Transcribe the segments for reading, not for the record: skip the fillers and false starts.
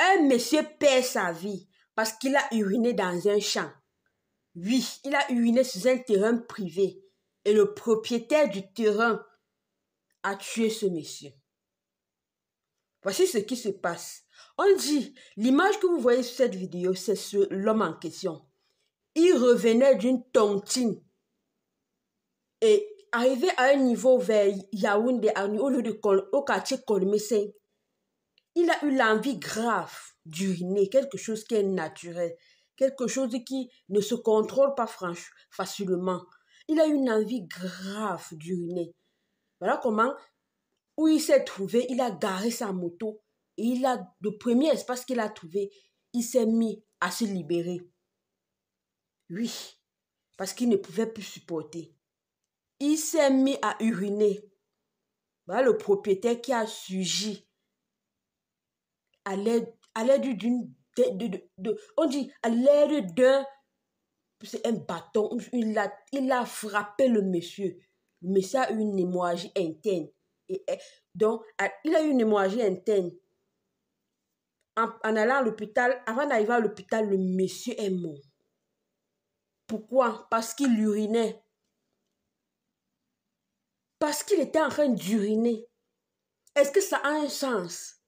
Un monsieur perd sa vie parce qu'il a uriné dans un champ. Oui, il a uriné sur un terrain privé et le propriétaire du terrain a tué ce monsieur. Voici ce qui se passe. On dit, l'image que vous voyez sur cette vidéo, c'est l'homme en question. Il revenait d'une tontine et arrivé à un niveau vers Yaoundé, au quartier Kolmesen, il a eu l'envie grave d'uriner, quelque chose qui est naturel, quelque chose qui ne se contrôle pas facilement. Il a eu une envie grave d'uriner. Voilà comment, où il s'est trouvé, il a garé sa moto et le premier espace qu'il a trouvé, il s'est mis à se libérer. Oui, parce qu'il ne pouvait plus supporter. Il s'est mis à uriner. Voilà le propriétaire qui a surgi à l'aide d'une... on dit à l'aide d'un... C'est un bâton. Il a frappé le monsieur. Le monsieur a eu une hémorragie interne. Donc, il a eu une hémorragie interne. En allant à l'hôpital, avant d'arriver à l'hôpital, le monsieur est mort. Pourquoi? Parce qu'il urinait. Parce qu'il était en train d'uriner. Est-ce que ça a un sens?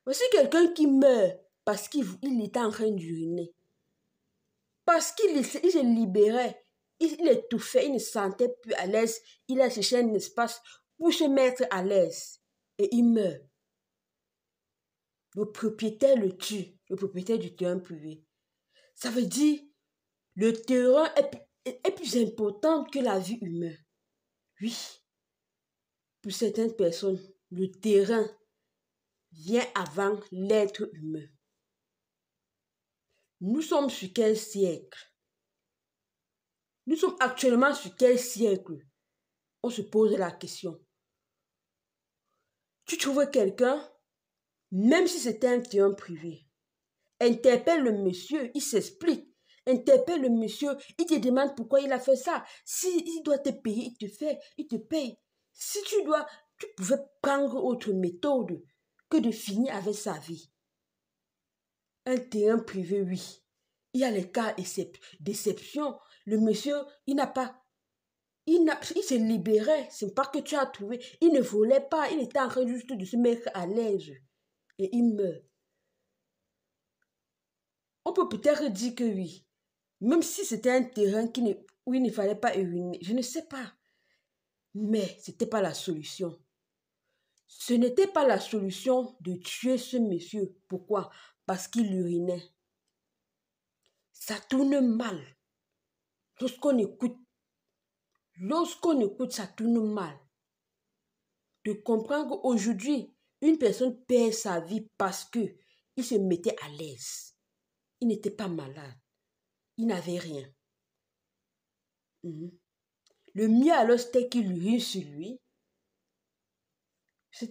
Voici quelqu'un qui meurt parce qu'il était en train d'uriner. Parce qu'il se libérait. Il étouffait, il ne se sentait plus à l'aise. Il a cherché un espace pour se mettre à l'aise. Et il meurt. Le propriétaire le tue. Le propriétaire du terrain privé. Ça veut dire le terrain est plus important que la vie humaine. Oui. Pour certaines personnes, le terrain vient avant l'être humain. Nous sommes sur quel siècle? Nous sommes actuellement sur quel siècle? On se pose la question. Tu trouves quelqu'un, même si c'était un terrain privé, interpelle le monsieur, il s'explique. Interpelle le monsieur, il te demande pourquoi il a fait ça. S'il doit te payer, il te paye. Si tu pouvais prendre autre méthode que de finir avec sa vie. Un terrain privé, oui. Il y a les cas d'exception. Le monsieur, il se libérait. C'est pas que tu as trouvé. Il ne volait pas. Il était en train juste de se mettre à l'aise. Et il meurt. On peut peut-être dire que oui. Même si c'était un terrain où il ne fallait pas uriner. Je ne sais pas. Mais ce n'était pas la solution. Ce n'était pas la solution de tuer ce monsieur. Pourquoi? Parce qu'il urinait. Ça tourne mal. Lorsqu'on écoute, ça tourne mal. De comprendre qu'aujourd'hui, une personne perd sa vie parce qu'il se mettait à l'aise. Il n'était pas malade. Il n'avait rien. Le mieux alors, c'était qu'il urine sur lui.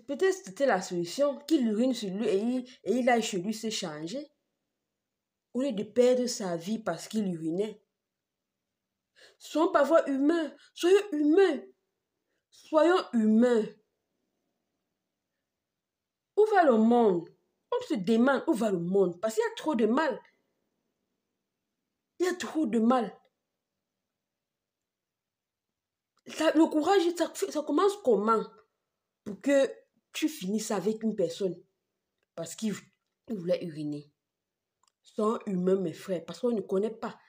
Peut-être c'était la solution, qu'il urine sur lui et il aille chez lui se changer. Au lieu de perdre sa vie parce qu'il urinait. Soyons parfois humains. Soyons humains. Soyons humains. Où va le monde? On se demande où va le monde parce qu'il y a trop de mal. Il y a trop de mal. Le courage, ça commence comment? Pour que tu finisses avec une personne parce qu'il voulait uriner. Soyons humains, mes frères, parce qu'on ne connaît pas.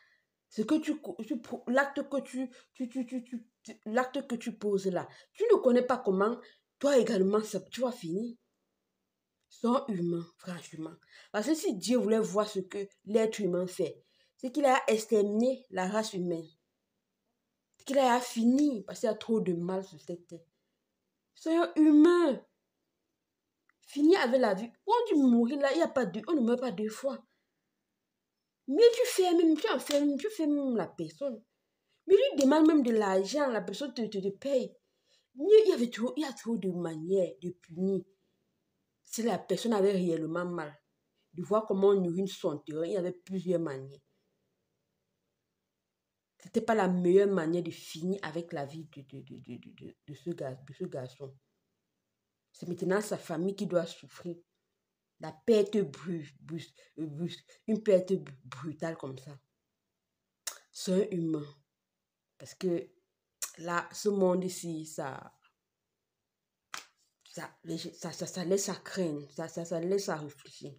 L'acte que tu poses là, tu ne connais pas comment, toi également, tu vas finir. Soyons humains, franchement. Parce que si Dieu voulait voir ce que l'être humain fait, c'est qu'il a exterminé la race humaine. C'est qu'il a fini, parce qu'il y a trop de mal sur cette terre. Soyons humains. Finir avec la vie. Quand tu mourir là, on ne meurt pas deux fois. Mais tu fermes la personne. Mais lui demande même de l'argent, la personne te paye. Mais il y a trop de manières de punir. Si la personne avait réellement mal, de voir comment on urine son terrain, il y avait plusieurs manières. Ce n'était pas la meilleure manière de finir avec la vie de ce garçon. C'est maintenant sa famille qui doit souffrir. La perte brusque, une perte brutale comme ça. C'est un humain. Parce que là, ce monde ici, ça laisse à craindre, ça laisse à réfléchir.